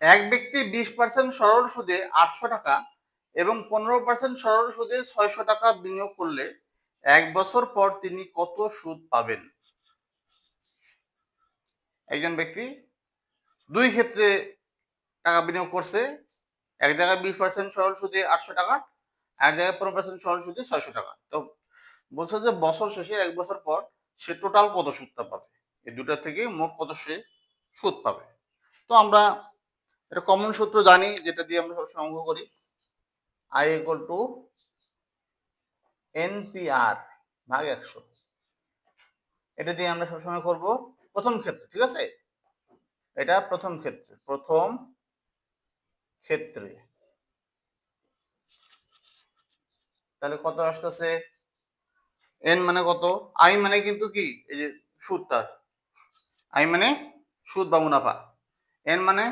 এক ব্যক্তি 20% সরল সুদে 800 টাকা এবং 15% সরল সুদে 600 টাকা বিনিয়োগ করলে 1 বছর পর তিনি কত সুদ পাবেন? একজন ব্যক্তি দুই ক্ষেত্রে টাকা বিনিয়োগ করছে। এক জায়গায় 20% সরল সুদে 800 টাকা, আর জায়গায় 15% সরল সুদে 600 টাকা। তো বলছে যে বছর শেষে 1 বছর পর সে টোটাল কত সুদটা পাবে, এই দুটা থেকে মোট কত সে সুদ পাবে। তো আমরা এটা কমন সূত্র জানি, যেটা দিয়ে আমরা সবসময় অঙ্ক করি, I equal to NPR ভাগ 100। এটা দিয়ে আমরা সবসময় করব প্রথম ক্ষেত্রে, ঠিক আছে? এটা প্রথম ক্ষেত্রে তাহলে কত আসতেছে? এন মানে কত? আই মানে কিন্তু কি, এই যে সুদটা, আই মানে সুদ বা মুনাফা, এন মানে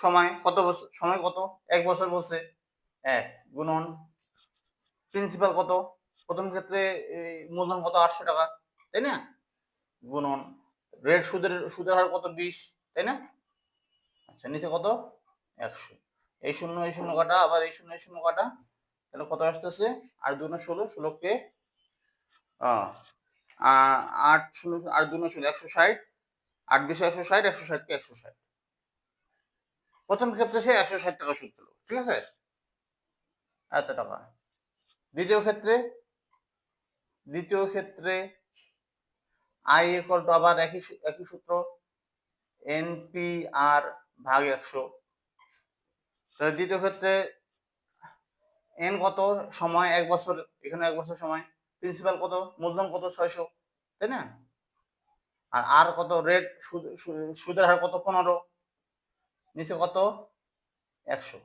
সময়, কত বছর, সময় কত, 1 বছর বলছে, 1 গুণন প্রিন্সিপাল কত, প্রথম ক্ষেত্রে মূলধন কত, 800 টাকা, তাই না, গুণন রেট সুদের হার কত, 20, তাই না? আচ্ছা, নিচে কত, 100। এই শূন্য কাটা, আবার এই শূন্য কাটা, তাহলে কত আসতেছে? আর 2 × 16, 16 কে 8 শূন্য, আর 2 × 16, 160, 8 × 20 160, 160 কে 160। প্রথম ক্ষেত্রে সে 160 টাকা সুদ পেল, ঠিক আছে, এত টাকা। দ্বিতীয় ক্ষেত্রে আই ইকুয়াল টু আবার একই সূত্র, NPR ভাগ 100। তাহলে দ্বিতীয় ক্ষেত্রে এন কত, সময় 1 বছর, এখানে 1 বছর সময়, প্রিন্সিপাল কত, মূলধন কত, 600, তাই না? আর কত, রেট সুদের হার কত, 15, নিচে কত, 100।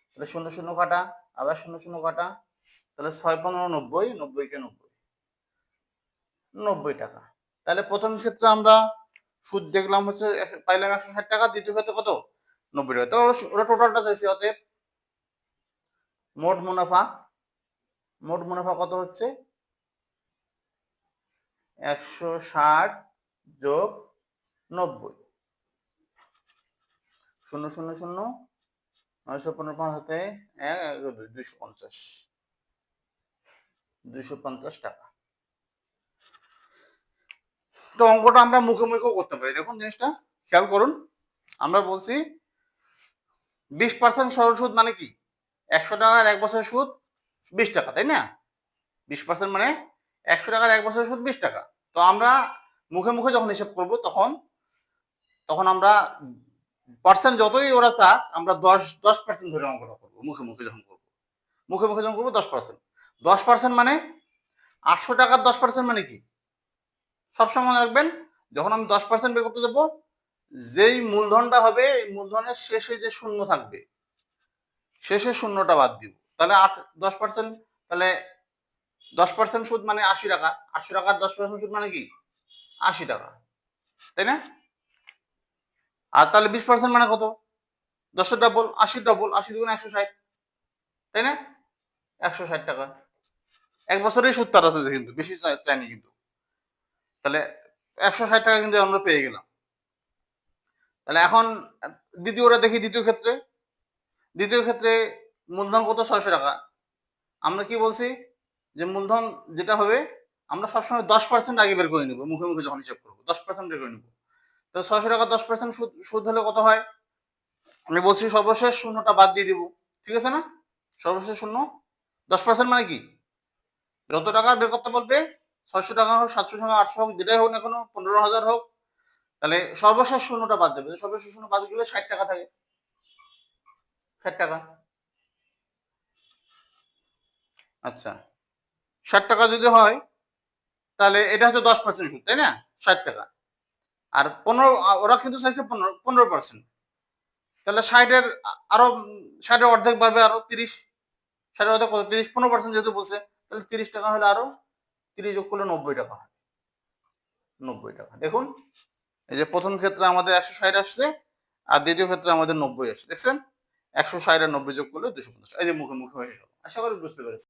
তাহলে শূন্য কাটা, আবার শূন্য কাটা, তাহলে 6 15 90, 90 কে 90, 90 টাকা। তাহলে প্রথম ক্ষেত্রে আমরা সুদ দেখলাম হচ্ছে, পাইলাম 160 টাকা, দ্বিতীয় ক্ষেত্রে কত, 90 টাকা। তাহলে ওরা টোটালটা চাইছে, অতএব মোট মুনাফা কত হচ্ছে, 160 যোগ 90, 0 0 0 915 হাতে 1 250, 250 টাকা। তো অঙ্কটা আমরা মুখে করতে পারি। দেখুন জিনিসটা খেয়াল করুন, আমরা বলছি 20% সরল সুদ মানে কি, 100 টাকার 1 বছরের সুদ 20 টাকা, তাই না? 20% মানে 100 টাকার 1 বছরের সুদ 20 টাকা। তো আমরা মুখে যখন হিসাব করব, তখন আমরা পার্সেন্ট যতই ওরা চাক, আমরা 10% ধরে অঙ্কটা করবো। মুখে যখন করবো 10%। 10% মানে 800 টাকার 10% মানে কি, সবসময় মনে রাখবেন, যখন আমি 10% বের করতে যাবো, যেই মূলধনটা হবে, এই মূলধনের শেষে যে শূন্য থাকবে, শেষে শূন্যটা বাদ দিব। তাহলে 10%, তাহলে 10% সুদ মানে 80 টাকা। 800 টাকার 10% সুদ মানে কি, 80 টাকা, তাই না? আর তাহলে 20% মানে কত, 10 ডাবল, 80 ডাবল, 80 দুগুণ 160, তাই না? 160 টাকা। 1 বছরেই সুদ তার আছে কিন্তু, বেশি চাইনি কিন্তু। তাহলে 160 টাকা কিন্তু আমরা পেয়ে গেলাম। তাহলে এখন দ্বিতীয়টা দেখি, দ্বিতীয় ক্ষেত্রে মূলধন কত, 600 টাকা। আমরা কি বলছি, যে মূলধন যেটা হবে, আমরা সবসময় 10% আগে বের করে নিব, মুখে যখন হিসাব করবো 10% বের করে নিব। তো 600 টাকা 10% সুদ হলে কত হয়, আমি বলছি সর্বশেষ শূন্যটা বাদ দিয়ে দিব, ঠিক আছে না? সর্বশেষ শূন্য, 10% মানে কি, যত টাকা বের করতে বলবে, 600 টাকা হোক, 700 টাকা, 800 হোক, যেটাই হোক না কোনো, 15,000 হোক, তাহলে সর্বশেষ শূন্যটা বাদ দেবে। সর্বশেষ শূন্য বাদ গেলে 60 টাকা থাকে, 60 টাকা। আচ্ছা, 60 টাকা যদি হয়, তাহলে এটা হচ্ছে 10% সুদ, তাই না? 60 টাকা। আর 15, ওরা কিন্তু চাইছে 15%। তাহলে 60-এর আরো 60-এর অর্ধেক বাড়বে, আরো 30, 60-এর অর্ধেক কত, 30, 15% যেহেতু বলছে, তাহলে 30 টাকা হলে আরো 30 যোগ করলে 90 টাকা হয়, 90 টাকা। দেখুন, এই যে প্রথম ক্ষেত্রে আমাদের 160 আসছে, আর দ্বিতীয় ক্ষেত্রে আমাদের 90 আসছে। দেখছেন, 160 আর 90 যোগ করলে 250। এই যে মুখে হয়ে গেল। আশা করি বুঝতে পেরেছেন।